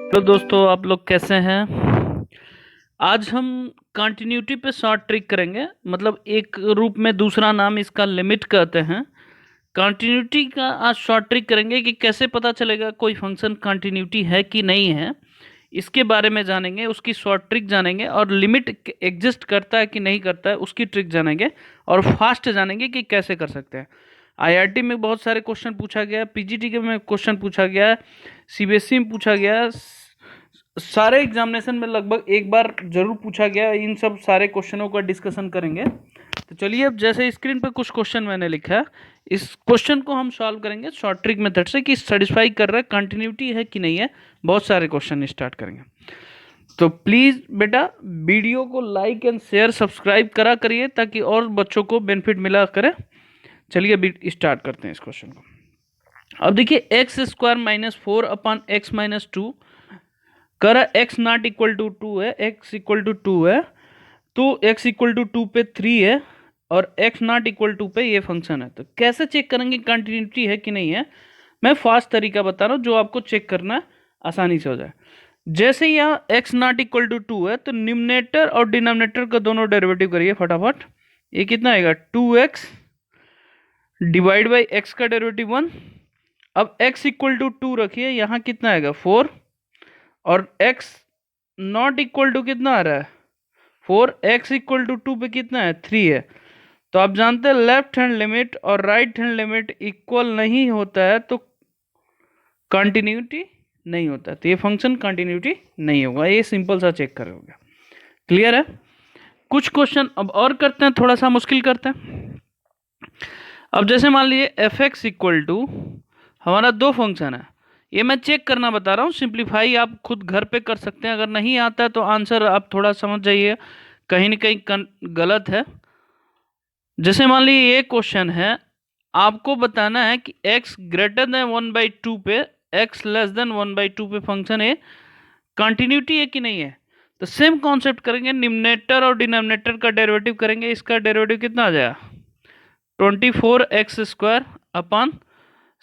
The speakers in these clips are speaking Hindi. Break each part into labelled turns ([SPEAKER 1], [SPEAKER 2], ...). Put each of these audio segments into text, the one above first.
[SPEAKER 1] हेलो दोस्तों, आप लोग कैसे हैं। आज हम कंटिन्यूटी पे शॉर्ट ट्रिक करेंगे। मतलब एक रूप में दूसरा नाम इसका लिमिट कहते हैं। कंटिन्यूटी का आज शॉर्ट ट्रिक करेंगे कि कैसे पता चलेगा कोई फंक्शन कंटिन्यूटी है कि नहीं है, इसके बारे में जानेंगे। उसकी शॉर्ट ट्रिक जानेंगे और लिमिट एग्जिस्ट करता है कि नहीं करता है उसकी ट्रिक जानेंगे। और फास्ट जानेंगे कि कैसे कर सकते हैं। आईआईटी में बहुत सारे क्वेश्चन पूछा गया, पीजीटी के में क्वेश्चन पूछा गया, सीबीएसई में पूछा गया, सारे एग्जामिनेशन में लगभग एक बार जरूर पूछा गया। इन सब सारे क्वेश्चनों का डिस्कशन करेंगे। तो चलिए, अब जैसे स्क्रीन पर कुछ क्वेश्चन मैंने लिखा है, इस क्वेश्चन को हम सॉल्व करेंगे शॉर्ट ट्रिक मेथड से कि सेटिस्फाई कर रहा है, कंटिन्यूटी है कि नहीं है। बहुत सारे क्वेश्चन स्टार्ट करेंगे। तो प्लीज़ बेटा वीडियो को लाइक एंड शेयर सब्सक्राइब करा करिए ताकि और बच्चों को बेनिफिट मिला करे। चलिए अभी स्टार्ट करते हैं इस क्वेश्चन को। अब देखिए, x square minus 4 upon x minus 2 कर एक्स नॉट इक्वल टू 2 है, एक्स इक्वल टू 2 है, तो एक्स इक्वल टू 2 पे 3 है और एक्स नॉट इक्वल टू पे ये फंक्शन है। तो कैसे चेक करेंगे कंटिन्यूटी है कि नहीं है। मैं फास्ट तरीका बता रहा हूँ जो आपको चेक करना आसानी से हो जाए। जैसे यहाँ एक्स नॉट इक्वल टू 2 है तो न्यूमरेटर और डिनोमिनेटर का दोनों डेरिवेटिव करिए फटाफट। ये कितना आएगा, 2x डिवाइड बाई एक्स का डेरिवेटिव 1। अब x इक्वल टू 2 रखिए, यहाँ कितना आएगा 4 और x नॉट इक्वल टू कितना आ रहा है 4, x इक्वल टू 2 पे कितना है 3 है। तो आप जानते हैं लेफ्ट हैंड लिमिट और राइट हैंड लिमिट इक्वल नहीं होता है तो कंटिन्यूटी नहीं होता है। तो ये फंक्शन कंटिन्यूटी नहीं होगा। ये सिंपल सा चेक करोगे। क्लियर है। कुछ क्वेश्चन अब और करते हैं, थोड़ा सा मुश्किल करते हैं। अब जैसे मान लीजिए एफ एक्स इक्वल टू हमारा दो फंक्शन है। ये मैं चेक करना बता रहा हूँ, सिंप्लीफाई आप खुद घर पे कर सकते हैं। अगर नहीं आता है तो आंसर आप थोड़ा समझ जाइए, कहीं ना कहीं गलत है। जैसे मान लीजिए ये क्वेश्चन है, आपको बताना है कि x ग्रेटर देन 1/2 पे x लेस देन 1/2 पे फंक्शन है कंटिन्यूटी है कि नहीं है। तो सेम कॉन्सेप्ट करेंगे, न्यूमरेटर और डिनोमिनेटर का डेरिवेटिव करेंगे। इसका डेरिवेटिव कितना आ जाएगा 24x square upon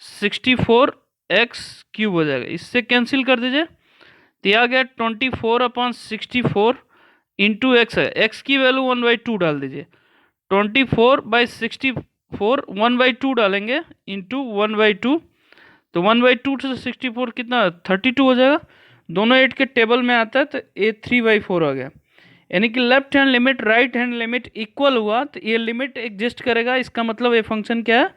[SPEAKER 1] 64x cube हो जाएगा। इससे कैंसिल कर दीजिए तो आ गया 24/64 इंटू एक्स है। एक्स की वैल्यू 1/2 डाल दीजिए। 24/64 1/2 डालेंगे इंटू 1/2, तो 1/2 से 64 कितना 32 हो जाएगा। दोनों 8 के टेबल में आता है तो ये 3/4 आ गया। यानी कि left hand limit right hand limit equal हुआ तो ये लिमिट एग्जिस्ट करेगा। इसका मतलब ये फंक्शन क्या है,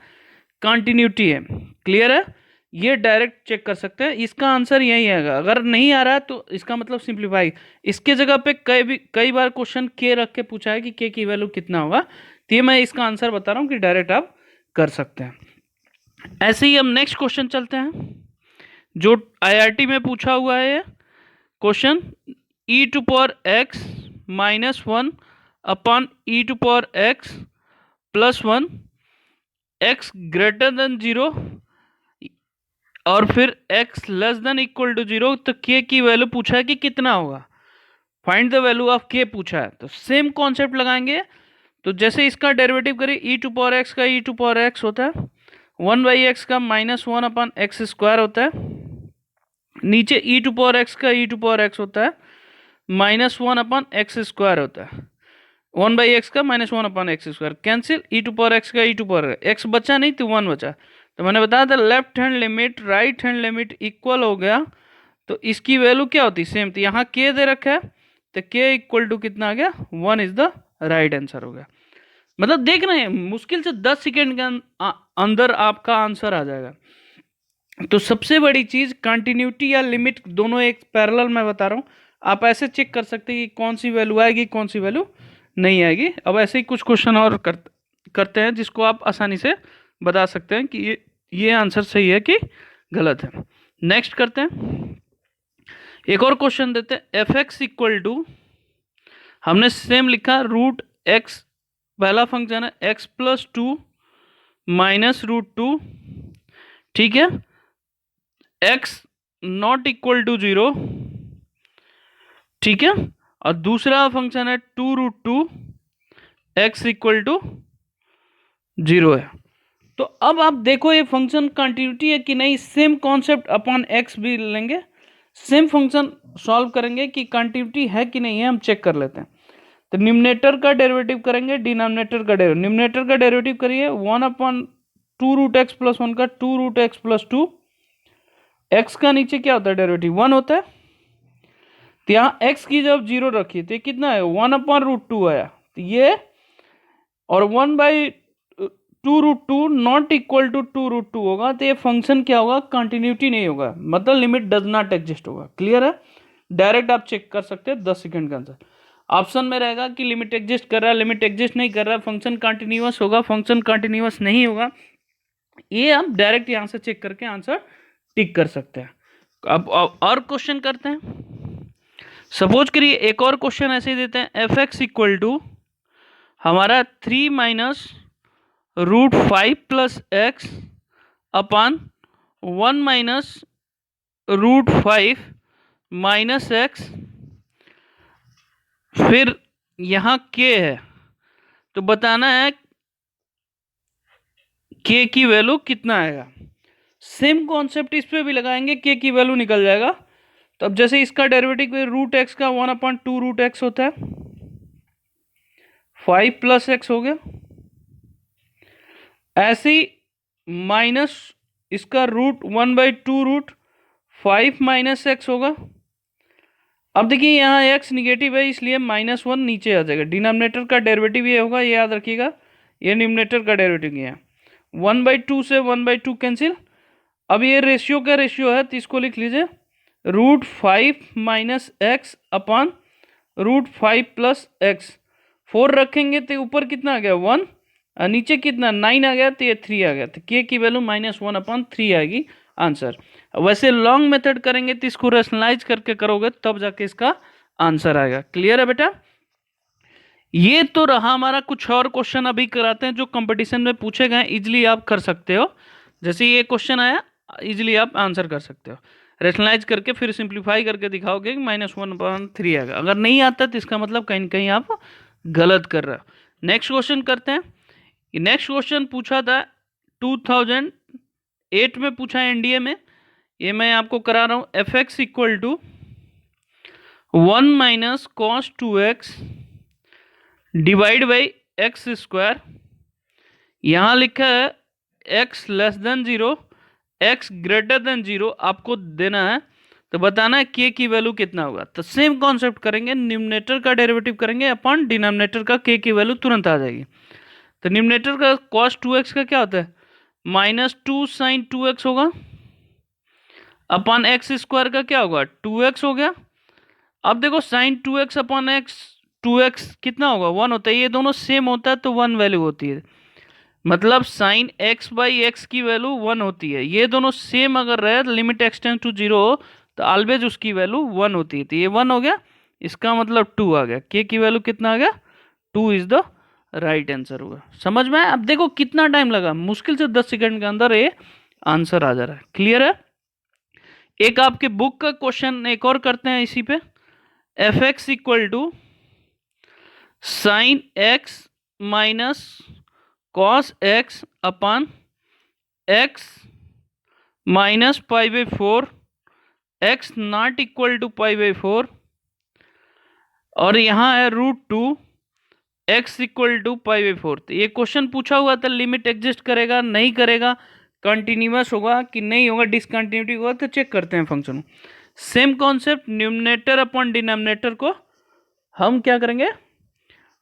[SPEAKER 1] कंटिन्यूटी है। क्लियर है। ये डायरेक्ट चेक कर सकते हैं, इसका आंसर यही आएगा। अगर नहीं आ रहा है तो इसका मतलब सिंप्लीफाई। इसके जगह पे कई बार क्वेश्चन के रख के पूछा है कि के की वैल्यू कितना होगा, तो ये मैं इसका आंसर बता रहा हूँ कि डायरेक्ट आप कर सकते हैं। ऐसे ही हम नेक्स्ट क्वेश्चन चलते हैं जो आईआरटी में पूछा हुआ है। ये question e to power x minus 1 upon e to power x plus 1 x greater than 0 और फिर x less than equal to 0। तो k की वैल्यू पूछा है कि कितना होगा, find the value of k पूछा है। तो सेम कॉन्सेप्ट लगाएंगे। तो जैसे इसका डेरिवेटिव करें, e टू पावर x का e टू पावर x होता है 1/x का -1 अपॉन एक्स स्क्वायर होता है। नीचे e टू पावर x का e टू पावर x होता है -1 अपॉन एक्स स्क्वायर होता है। 1/x का -1 upon x square cancel, e to power x का e टू पावर x बचा नहीं तो 1 बचा। तो मैंने बताया था left hand limit right hand limit equal हो गया तो इसकी वैल्यू क्या होती सेम। तो यहाँ k दे रखा है तो k इक्वल टू कितना आ गया 1 इज द राइट आंसर हो गया। मतलब देख रहे हैं मुश्किल से 10 सेकेंड के अंदर आपका आंसर आ जाएगा। तो सबसे बड़ी चीज कंटिन्यूटी या लिमिट दोनों एक पैरेलल में बता रहा हूँ। आप ऐसे चेक कर सकते हैं कि कौन सी वैल्यू आएगी कौन सी वैल्यू नहीं आएगी। अब ऐसे ही कुछ क्वेश्चन और करते हैं जिसको आप आसानी से बता सकते हैं कि ये आंसर सही है कि गलत है। नेक्स्ट करते हैं, एक और क्वेश्चन देते हैं। एफ एक्स इक्वल टू हमने सेम लिखा रूट एक्स, पहला फंक्शन है एक्स प्लस 2 माइनस √2, ठीक है। एक्स नॉट इक्वल टू 0, ठीक है। और दूसरा फंक्शन है 2√2 एक्स इक्वल टू 0 है। तो अब आप देखो ये फंक्शन कंटिन्यूटी है कि नहीं। सेम कॉन्सेप्ट अपॉन एक्स भी लेंगे, सेम फंक्शन सॉल्व करेंगे कि कंटिन्यूटी है कि नहीं है, हम चेक कर लेते हैं। तो न्यूमरेटर का डेरिवेटिव करेंगे, डिनोमिनेटर का डेरिवेटिव। न्यूमरेटर का डेरिवेटिव करिए 1/2√x + 1 का 2√x + 2। x का नीचे क्या होता है डेरिवेटिव 1 होता है, तो यहाँ x की जब 0 रखी तो ये कितना है 1/√2 आया, तो ये और 1/2√2 नॉट इक्वल टू 2√2 होगा, तो ये फंक्शन क्या होगा, कंटिन्यूटी नहीं होगा, मतलब लिमिट डज नॉट एग्जिस्ट होगा। क्लियर है? डायरेक्ट आप चेक कर सकते हैं 10 सेकंड के अंदर। ऑप्शन में रहेगा कि लिमिट एग्जिस्ट कर रहा है, लिमिट एग्जिस्ट नहीं कर रहा है, फंक्शन कंटिन्यूअस होगा, फंक्शन कंटिन्यूअस नहीं होगा। ये आप डायरेक्ट यहाँ से चेक करके आंसर टिक कर सकते हैं। अब और क्वेश्चन करते हैं। सपोज करिए एक और क्वेश्चन ऐसे ही देते हैं, f(x) इक्वल टू हमारा 3 - √5 + x अपॉन 1 - √5 - x, फिर यहाँ k है, तो बताना है k की वैल्यू कितना आएगा। सेम कॉन्सेप्ट इस पे भी लगाएंगे, k की वैल्यू निकल जाएगा। तो अब जैसे इसका डेरिवेटिव √x का 1/2√x होता है, 5 + x हो गया, ऐसे ही माइनस इसका √1/2√5 - x होगा। अब देखिए यहाँ x निगेटिव है इसलिए -1 नीचे आ जाएगा। डिनोमिनेटर का डेरिवेटिव ये होगा, ये याद रखिएगा, ये न्यूमरेटर का डेरिवेटिव ये है। 1/2 से 1/2 कैंसिल। अब ये रेशियो का रेशियो है, तो इसको लिख लीजिए √5 - x अपॉन √5 + x। 4 रखेंगे तो ऊपर कितना आ गया 1, और नीचे कितना 9 आ गया, तो ये 3 आ गया, तो k की वैल्यू -1/3 आएगी आंसर। वैसे लॉन्ग मेथड करेंगे तो इसको रेशनलाइज करके करोगे तब जाके इसका आंसर आएगा। क्लियर है बेटा? ये तो रहा हमारा। कुछ और क्वेश्चन अभी कराते हैं जो कंपटीशन में पूछे गए, इजिली आप कर सकते हो। जैसे ये क्वेश्चन आया, इजिली आप आंसर कर सकते हो। रेशनलाइज करके फिर सिंप्लीफाई करके दिखाओगे कि -1/3 आएगा। अगर नहीं आता तो इसका मतलब कहीं ना कहीं आप गलत कर रहे हो। नेक्स्ट क्वेश्चन करते हैं। नेक्स्ट क्वेश्चन पूछा था 2008 में, पूछा है एनडीए में। ये मैं आपको करा रहा हूँ। f(x) equal to 1 - cos 2x divide by x²। यहाँ लिखा है x < 0, x > 0 आपको देना है, तो बताना है k की वैल्यू कितना होगा। तो सेम कॉन्सेप्ट करेंगे, न्यूमरेटर का डेरिवेटिव करेंगे अपॉन डिनोमिनेटर का, k की वैल्यू तुरंत आ जाएगी। तो न्यूमरेटर का cos 2x का क्या होता है -2 sin 2x होगा, अपॉन x² का क्या होगा 2x हो गया। अब देखो sin 2x upon x, 2x कितना होगा 1 होता है, ये दोनों सेम होता है तो 1 वैल्यू होती है। मतलब sin x/x की वैल्यू 1 होती है। ये दोनों सेम अगर रहे, लिमिट एक्सटेंड टू 0 हो, तो ऑलवेज उसकी वैल्यू 1 होती है। तो ये 1 हो गया, इसका मतलब 2 आ गया। k की वैल्यू कितना आ गया 2 इज द राइट आंसर होगा। समझ में आया? अब देखो कितना टाइम लगा, मुश्किल से 10 सेकंड के अंदर ये आंसर आ जा रहा है। क्लियर है? एक आपके बुक का क्वेश्चन एक और करते हैं इसी पे। f(x) equal to sin x minus cos x upon x minus π/4, x not equal to π/4, और यहाँ है √2 x इक्वल टू π/4। तो ये क्वेश्चन पूछा हुआ था, लिमिट एग्जिस्ट करेगा नहीं करेगा, कंटिन्यूअस होगा कि नहीं होगा, डिसकंटिन्यूटी होगा। तो चेक करते हैं function. Same concept, numerator upon denominator को हम क्या करेंगे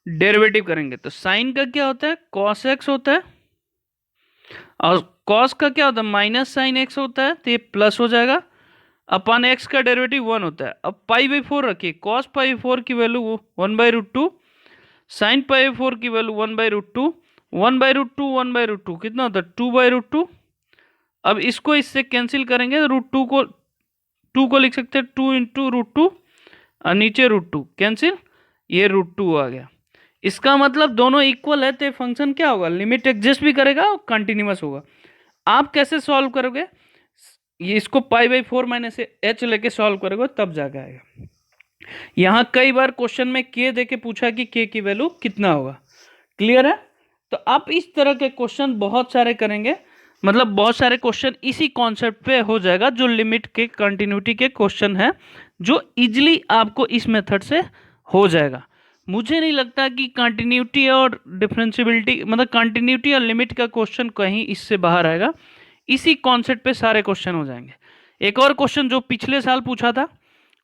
[SPEAKER 1] डेरिवेटिव करेंगे। तो साइन का क्या होता है cos x होता है, और cos का क्या होता है माइनस साइन x होता है, तो ये प्लस हो जाएगा, अपॉन x का डेरिवेटिव 1 होता है। अब π/4 रखिए, cos π/4 की वैल्यू 1/√2, साइन π/4 की वैल्यू 1/√2, 1/√2 1/√2 कितना होता है 2/√2। अब इसको इससे कैंसिल करेंगे, √2 को 2 को लिख सकते हैं 2 × √2, और नीचे √2 कैंसिल, ये √2 आ गया। इसका मतलब दोनों इक्वल है, तो फंक्शन क्या होगा लिमिट एग्जिस्ट भी करेगा और कंटिन्यूअस होगा। आप कैसे सॉल्व करोगे, ये इसको π/4 माइनस h लेके सॉल्व करोगे तब जाके आएगा। यहाँ कई बार क्वेश्चन में k देके पूछा कि k की वैल्यू कितना होगा। क्लियर है? तो आप इस तरह के क्वेश्चन बहुत सारे करेंगे, मतलब बहुत सारे क्वेश्चन इसी कॉन्सेप्ट पे हो जाएगा, जो लिमिट के कंटिन्यूटी के क्वेश्चन है, जो इजीली आपको इस मेथड से हो जाएगा। मुझे नहीं लगता कि कंटिन्यूटी और डिफरेंशियबिलिटी, मतलब कंटिन्यूटी और लिमिट का क्वेश्चन कहीं इससे बाहर आएगा। इसी कॉन्सेप्ट पे सारे क्वेश्चन हो जाएंगे। एक और क्वेश्चन जो पिछले साल पूछा था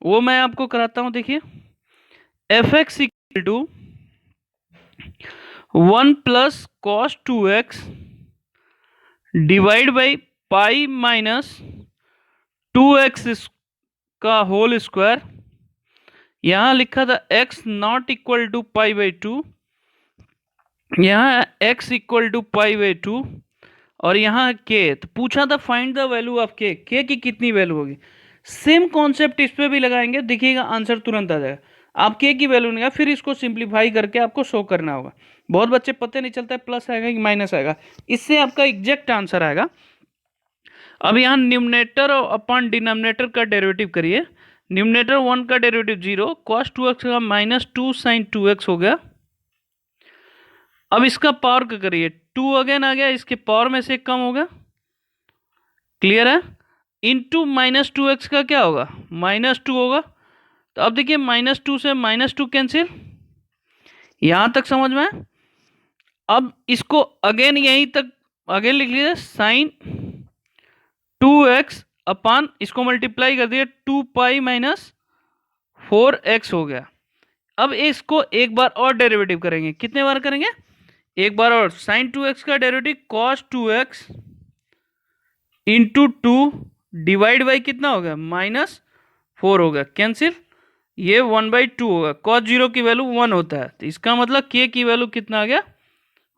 [SPEAKER 1] वो मैं आपको कराता हूँ। देखिए, f x equal to 1 plus cos 2x divide by pi minus 2x का होल स्क्वायर। यहाँ लिखा था x not equal to pi by 2, यहाँ x equal to pi by 2, और यहाँ k। तो पूछा था find the value of k, k की कितनी वैल्यू होगी। सेम कॉन्सेप्ट इस पे भी लगाएंगे, देखिएगा आंसर तुरंत आ जाएगा। आप k की वैल्यू नहीं, फिर इसको सिंप्लीफाई करके आपको शो करना होगा। बहुत बच्चे पता नहीं चलता है प्लस आएगा कि माइनस आएगा, इससे आपका एग्जैक्ट आंसर आएगा। अब यहाँ न्यूमरेटर अपॉन डिनोमिनेटर का डेरिवेटिव करिए। न्यूमरेटर 1 का डेरिवेटिव 0, कॉस 2x का माइनस 2 साइन 2x हो गया। अब इसका पावर का करिए, 2 अगेन आ गया, इसके पावर में से कम होगा, क्लियर है। इंटू माइनस 2x का क्या होगा, -2 होगा। तो अब देखिए -2 से -2 कैंसिल, यहां तक समझ में। अब इसको अगेन यहीं तक अगेन लिख लीजिए, साइन 2x अपान इसको मल्टीप्लाई कर दिया 2 पाई माइनस 4x हो गया। अब इसको एक बार और डेरिवेटिव करेंगे, कितने बार करेंगे, एक बार और। साइन 2x का derivative cos 2x into 2 divide by कितना हो गया, -4 हो गया, कैंसिल, ये 1/2 होगा। cos 0 की वैल्यू 1 होता है, तो इसका मतलब k की वैल्यू कितना आ गया,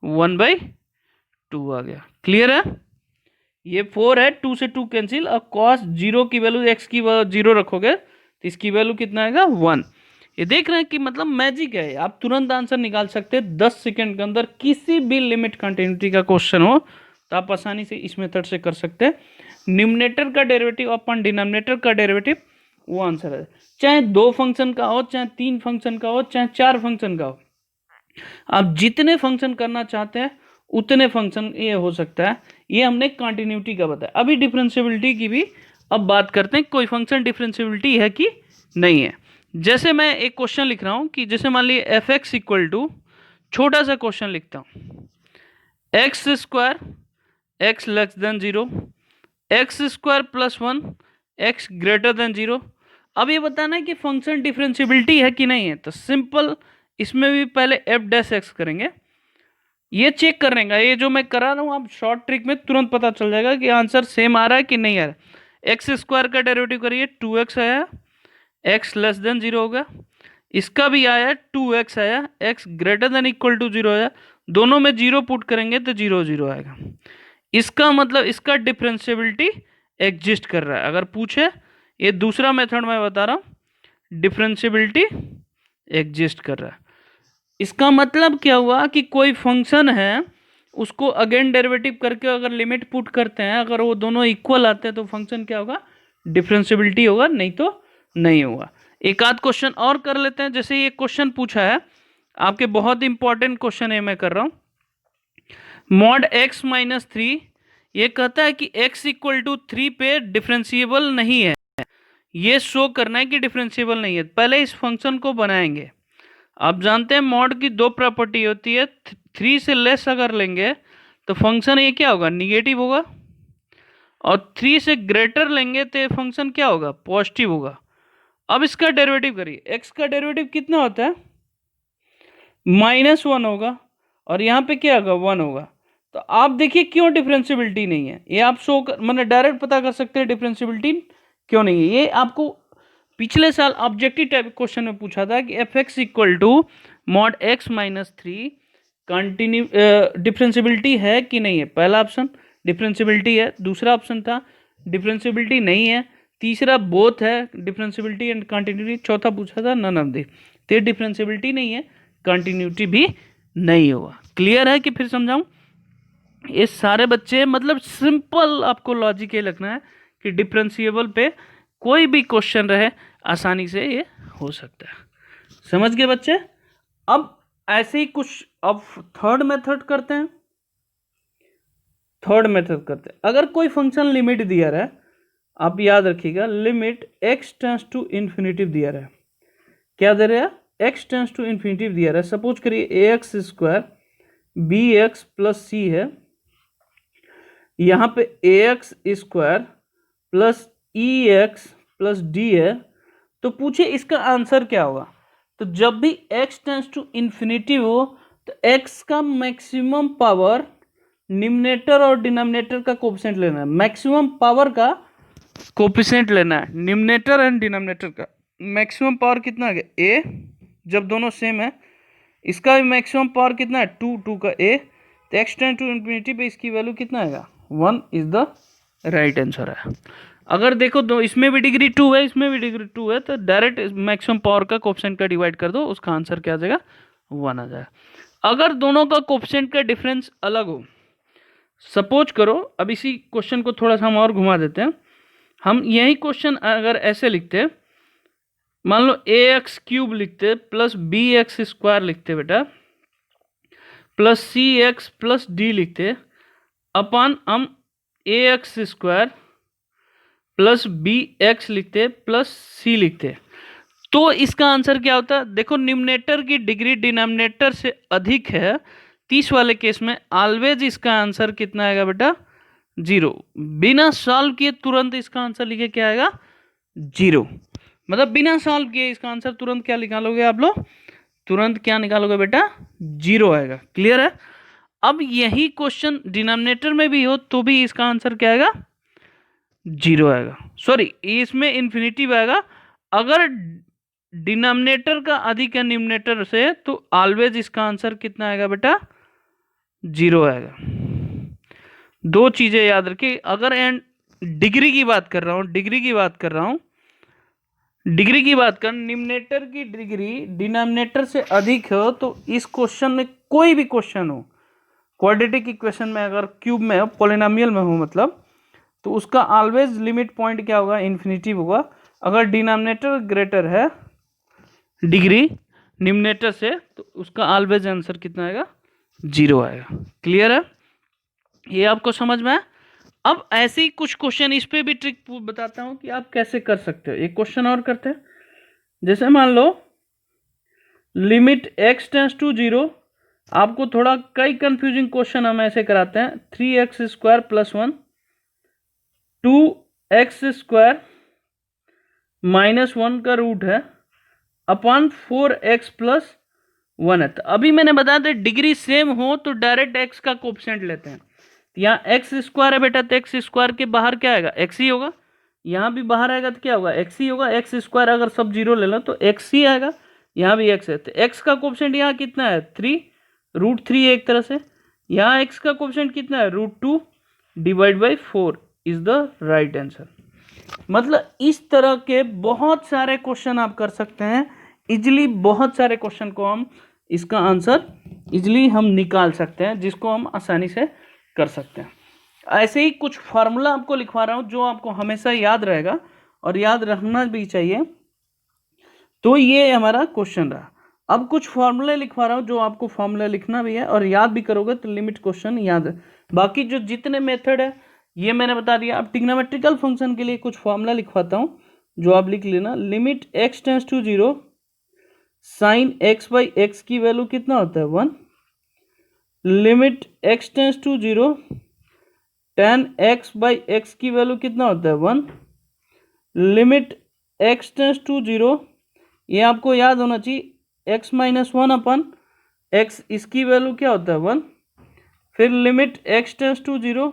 [SPEAKER 1] 1/2 आ गया। क्लियर है, ये 4 है, 2 से 2 कैंसिल। अब cos 0 की वैल्यू x की 0 रखोगे तो इसकी वैल्यू कितना आएगा, 1। ये देख रहे हैं कि मतलब मैजिक है, आप तुरंत आंसर निकाल सकते हैं 10 सेकंड के अंदर। किसी भी लिमिट कंटिन्यूटी का क्वेश्चन हो तो आप आसानी से इस मेथड से कर सकते हैं। न्यूमरेटर का डेरिवेटिव अपन डिनोमिनेटर का डेरिवेटिव, वो आंसर है। चाहे 2 फंक्शन का हो, चाहे 3 फंक्शन का हो, चाहे 4 फंक्शन का हो, आप जितने फंक्शन करना चाहते हैं उतने फंक्शन ये हो सकता है। ये हमने कंटिन्यूटी का बताया। अभी डिफरेंशियबिलिटी की भी अब बात करते हैं, कोई फंक्शन डिफरेंशियबिलिटी है कि नहीं है। जैसे मैं एक क्वेश्चन लिख रहा हूं कि जैसे मान लीजिए एफ एक्स इक्वल टू, छोटा सा क्वेश्चन लिखता हूं, x square x less than 0, x square plus 1 x greater than 0। अब ये बताना है कि फंक्शन डिफरेंशियबिलिटी है कि नहीं है। तो सिंपल, इसमें भी पहले एफ डैश एक्स करेंगे, ये चेक करने का। ये जो मैं करा रहा हूँ आप शॉर्ट ट्रिक में तुरंत पता चल जाएगा कि आंसर सेम आ रहा है कि नहीं आ रहा है। एक्स स्क्वायर का डेरिवेटिव करिए, 2x आया, एक्स लेस देन 0 हो गया। इसका भी आया 2x आया, x greater than equal to 0 आया। दोनों में 0 पुट करेंगे तो 0 0 आएगा। इसका मतलब इसका डिफरेंशियबिलिटी एग्जिस्ट कर रहा है। अगर पूछे, ये दूसरा मेथड मैं बता रहा हूँ, डिफरेंशियबिलिटी एग्जिस्ट कर रहा है। इसका मतलब क्या हुआ कि कोई फंक्शन है, उसको अगेन डेरिवेटिव करके अगर लिमिट पुट करते हैं, अगर वो दोनों इक्वल आते हैं तो फंक्शन क्या होगा, डिफरेंशियबिलिटी होगा, नहीं तो नहीं होगा। एक आध क्वेश्चन और कर लेते हैं। जैसे ये क्वेश्चन पूछा है आपके, बहुत इंपॉर्टेंट क्वेश्चन है, मैं कर रहा हूँ, मॉड x माइनस 3, ये कहता है कि x इक्वल टू 3 पे डिफरेंशिएबल नहीं है। ये शो करना है कि डिफरेंशिएबल नहीं है। पहले इस फंक्शन को बनाएंगे। आप जानते हैं मॉड की 2 प्रॉपर्टी होती है, 3 से लेस अगर लेंगे तो फंक्शन ये क्या होगा, निगेटिव होगा, और 3 से ग्रेटर लेंगे तो फंक्शन क्या होगा, पॉजिटिव होगा। अब इसका डेरिवेटिव करिए, x का डेरिवेटिव कितना होता है, -1 होगा, और यहाँ पे क्या होगा, 1 होगा। तो आप देखिए क्यों डिफरेंशियबिलिटी नहीं है, ये आप शो कर, मतलब डायरेक्ट पता कर सकते हैं डिफरेंशियबिलिटी क्यों नहीं है। ये आपको पिछले साल ऑब्जेक्टिव टाइप क्वेश्चन में पूछा था कि f x equal to mod x minus 3 continue differentiability है कि नहीं है। पहला ऑप्शन डिफरेंशियबिलिटी है, दूसरा ऑप्शन था डिफरेंशियबिलिटी नहीं है, तीसरा बोथ है डिफरेंशियबिलिटी एंड कंटिन्यूटी, चौथा पूछा था नन ऑफ द। तो डिफरेंशियबिलिटी नहीं है, कंटिन्यूटी भी नहीं होगा। क्लियर है कि फिर समझाऊं। ये सारे बच्चे मतलब सिंपल आपको लॉजिक ये लगना है कि डिफरेंशिएबल पे कोई भी क्वेश्चन रहे आसानी से ये हो सकता है। समझ गए बच्चे। अब ऐसे ही कुछ अब थर्ड मेथड करते हैं। थर्ड मेथड करते हैं। अगर कोई फंक्शन लिमिट दिया रहा है, आप याद रखिएगा, limit x tends to infinitive दिया रहा है। क्या दे रहा है? x टेंस टू इन्फिनिटिव दिया रहा है। सपोज करिए ax square bx plus c है, यहाँ पे ax square plus ex plus d है। तो पूछे इसका आंसर क्या होगा? तो जब भी x टेंस टू इन्फिनिटिव हो तो x का मैक्सिमम पावर निम्नेटर और डिनोमिनेटर का कोएफिशिएंट लेना है। मैक्सिमम पावर का कोएफिशिएंट लेना है, निम्नेटर एंड डिनोमिनेटर का। मैक्सिमम पावर कितना है? a, जब दोनों सेम है। इसका भी मैक्सिमम पावर कितना है? 2 का a। तो x टेंस टू इन्फिनिटी पे इसकी वैल्यू कितना आएगा? 1 इज द राइट आंसर है। अगर देखो दो, इसमें भी डिग्री 2 है, इसमें भी डिग्री 2 है, तो डायरेक्ट मैक्सिमम पावर का कोएफिशिएंट का डिवाइड कर दो, उसका आंसर क्या आ जाएगा? 1 आ जाएगा। अगर दोनों का कोएफिशिएंट का डिफरेंस अलग हो, सपोज करो, अब इसी क्वेश्चन को थोड़ा सा हम और घुमा देते हैं। हम यही क्वेश्चन अगर ऐसे लिखते, मान लो ax क्यूब लिखते प्लस bx स्क्वायर लिखते बेटा, प्लस cx प्लस d लिखते, अपन हम ax स्क्वायर प्लस bx लिखते प्लस c लिखते, तो इसका आंसर क्या होता है? देखो, न्यूमरेटर की डिग्री डिनोमिनेटर से अधिक है, 30 वाले केस में ऑलवेज इसका आंसर कितना आएगा बेटा? 0। बिना सॉल्व किए तुरंत इसका आंसर लिखे क्या आएगा? 0। मतलब बिना सॉल्व किए इसका आंसर तुरंत क्या निकालोगे आप लोग? तुरंत क्या निकालोगे बेटा? 0 आएगा। क्लियर है? अब यही क्वेश्चन डिनोमिनेटर में भी हो तो भी इसका आंसर क्या आएगा? 0 आएगा। सॉरी, इसमें इन्फिनिटी आएगा। अगर डिनोमिनेटर का अधिक है न्यूमरेटर से तो ऑलवेज इसका आंसर कितना आएगा बेटा? 0 आएगा। दो चीजें याद रखिए। अगर एंड डिग्री की बात कर रहा हूं, डिग्री की बात कर, न्यूमरेटर की डिग्री डिनोमिनेटर से अधिक हो तो इस क्वेश्चन में, कोई भी क्वेश्चन हो, क्वाड्रेटिक इक्वेशन में अगर क्यूब में हो, पॉलिनोमियल में हो मतलब, तो उसका ऑलवेज लिमिट पॉइंट क्या होगा? इन्फिनिटी होगा। अगर डिनोमिनेटर ग्रेटर है डिग्री न्यूमरेटर से तो उसका ऑलवेज आंसर कितना आएगा? 0 आएगा। क्लियर है? ये आपको समझ में है? अब ऐसे ही कुछ क्वेश्चन, इस पे भी ट्रिक बताता हूं कि आप कैसे कर सकते हो। एक क्वेश्चन और करते हैं। जैसे मान लो लिमिट x टेंस टू 0, आपको थोड़ा कई कंफ्यूजिंग क्वेश्चन हम ऐसे कराते हैं। 3x square plus 1, 2x square minus 1 का रूट है अपॉन 4x प्लस 1 है। तो अभी मैंने बताया था डिग्री सेम हो तो डायरेक्ट x का कोएफिशिएंट लेते हैं। यहाँ x स्क्वायर है बेटा, तो x स्क्वायर के बाहर क्या आएगा? x ही होगा। यहाँ भी बाहर आएगा तो क्या होगा? x ही होगा। x स्क्वायर अगर सब 0 ले लो तो x ही आएगा। यहाँ भी x है, तो x का कोएफिशिएंट यहाँ कितना है? 3, रूट 3 है एक तरह से। यहाँ x का कोएफिशिएंट कितना है? Root 2 divide by 4 is the right answer. मतलब इस तरह के बहुत सारे क्वेश्चन आप कर सकते हैं इजिली। बहुत सारे क्वेश्चन को हम, इसका आंसर इजिली हम निकाल सकते हैं, जिसको हम आसानी से कर सकते हैं। ऐसे ही कुछ फार्मूला आपको लिखवा रहा हूं जो आपको हमेशा याद रहेगा और याद रखना भी चाहिए। तो ये हमारा क्वेश्चन रहा। अब कुछ फार्मूले लिखवा रहा हूं जो आपको फार्मूला लिखना भी है और याद भी करोगे तो लिमिट क्वेश्चन याद है। बाकी जो जितने मेथड है ये मैंने बता दिया। अब ट्रिग्नोमेट्रिकल फंक्शन के लिए कुछ फार्मूला लिखवाता हूं जो आप लिख लेना। Limit x tends to 0, sine x by x की वैल्यू कितना होता है? 1। Limit x tends to 0, tan x by x की वैल्यू कितना होता है? 1। लिमिट x टेंस टू 0, ये आपको याद होना चाहिए, x माइनस 1 अपन x, इसकी वैल्यू क्या होता है? 1। फिर limit x tends to 0,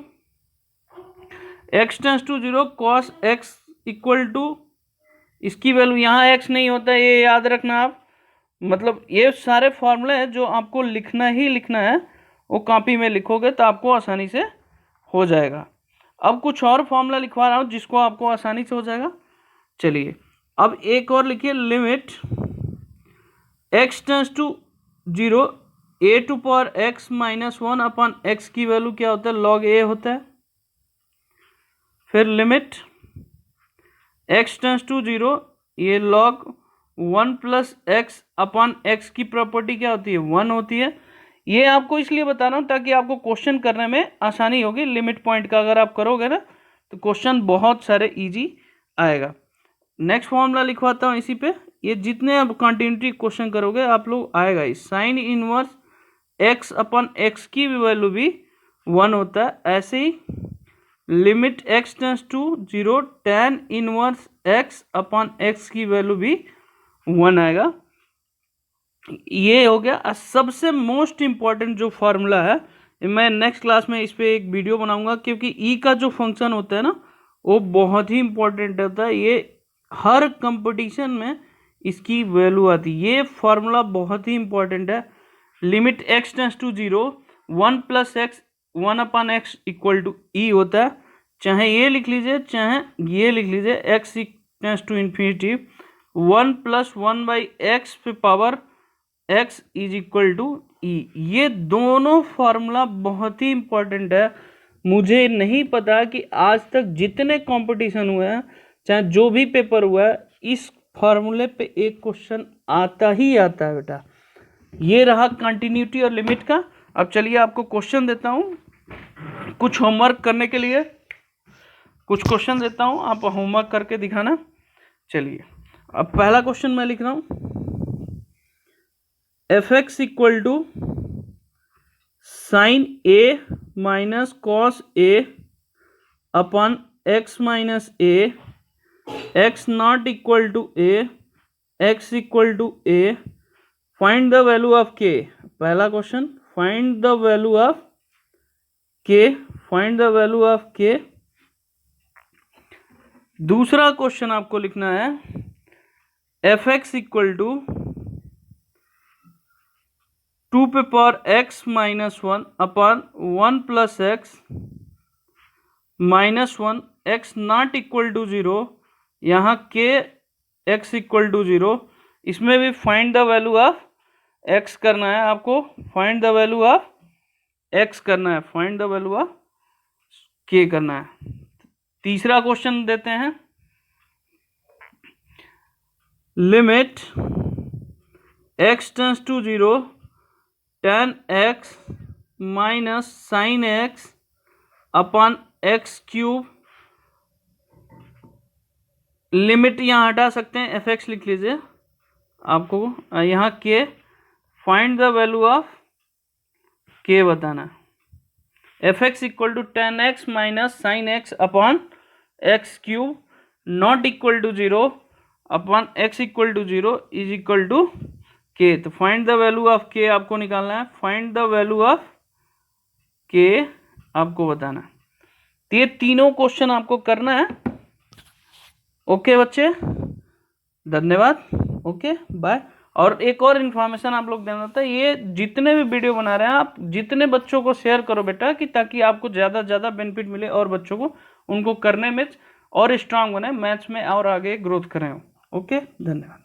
[SPEAKER 1] x tends to 0 cos x equal to, इसकी वैल्यू, यहाँ x नहीं होता है, ये याद रखना आप। मतलब ये सारे फॉर्मूले हैं जो आपको लिखना ही लिखना है, वो कॉपी में लिखोगे तो आपको आसानी से हो जाएगा। अब कुछ और फॉर्मूला लिखवा रहा हूँ जिसको आपको आसानी से हो जाएगा। चलिए अब एक और लिखिए। Limit x tends to 0, a to power x minus 1 upon x की वैल्यू क्या होता है? log a होता है। फिर लिमिट x टेंस टू 0, ये log 1 plus x upon x की प्रॉपर्टी क्या होती है? 1 होती है। ये आपको इसलिए बता रहा हूँ ताकि आपको क्वेश्चन करने में आसानी होगी। लिमिट पॉइंट का अगर आप करोगे ना तो क्वेश्चन बहुत सारे इजी आएगा। नेक्स्ट फॉर्मूला लिखवाता हूँ इसी पे। ये जितने आप कंटिन्यूटी क्वेश्चन करोगे आप लोग आएगा ही। Sine inverse x upon x की वैल्यू भी 1 होता है। ऐसे ही limit x tends to 0 tan inverse x upon x की वैल्यू भी 1 आएगा। ये हो गया। सबसे मोस्ट इम्पॉर्टेंट जो फॉर्मूला है, मैं नेक्स्ट क्लास में इस पे एक वीडियो बनाऊंगा, क्योंकि ई का जो फंक्शन होता है ना वो बहुत ही इम्पोर्टेंट होता है। ये हर कंपटीशन में इसकी वैल्यू आती है। ये फॉर्मूला बहुत ही इम्पोर्टेंट है। Limit x tends to 0 1 + x 1/x equal to e होता है। चाहे ये लिख लीजिए चाहे ये लिख लीजिए, x tends to infinity 1 + 1/x पे power x is equal to e. ये दोनों फार्मूला बहुत ही इंपॉर्टेंट है। मुझे नहीं पता कि आज तक जितने कंपटीशन हुए हैं चाहे जो भी पेपर हुआ है, इस फार्मूले पे एक क्वेश्चन आता ही आता है बेटा। ये रहा कंटिन्यूटी और लिमिट का। अब चलिए आपको क्वेश्चन देता हूँ कुछ होमवर्क करने के लिए। कुछ क्वेश्चन देता हूँ, आप होमवर्क करके दिखाना। चलिए अब पहला क्वेश्चन मैं लिख रहा हूँ। fx equal to sine a minus cos a upon x minus a, x not equal to a, x equal to a, find the value of k. पहला question, find the value of k, find the value of k. दूसरा क्वेश्चन आपको लिखना है fx इक्वल टू 2 पे power x minus 1 upon 1 + x minus 1, x not equal to 0, यहाँ के x इक्वल टू 0। इसमें भी find the value of x करना है आपको। Find the value of x करना है, find the value of k करना है। तीसरा क्वेश्चन देते हैं। Limit x tends to 0 tan x minus sine x upon x cube. Limit यहाँ हटा सकते हैं, fx लिख लीजिए। आपको यहाँ k, find the value of k बताना। fx equal to tan x minus sine x upon x cube not equal to 0 upon x equal to 0 is equal to k. तो फाइंड द वैल्यू ऑफ के आपको निकालना है। फाइंड द वैल्यू ऑफ के आपको बताना है। तो ये तीनों क्वेश्चन आपको करना है। ओके बच्चे, धन्यवाद। Okay bye. और एक और इन्फॉर्मेशन आप लोग देना था, ये जितने भी वीडियो बना रहे हैं आप जितने बच्चों को शेयर करो बेटा, कि ताकि आपको ज़्यादा से ज़्यादा बेनिफिट मिले और बच्चों को उनको करने में और स्ट्रांग बने, मैथ्स में और आगे ग्रोथ करें। ओके, धन्यवाद।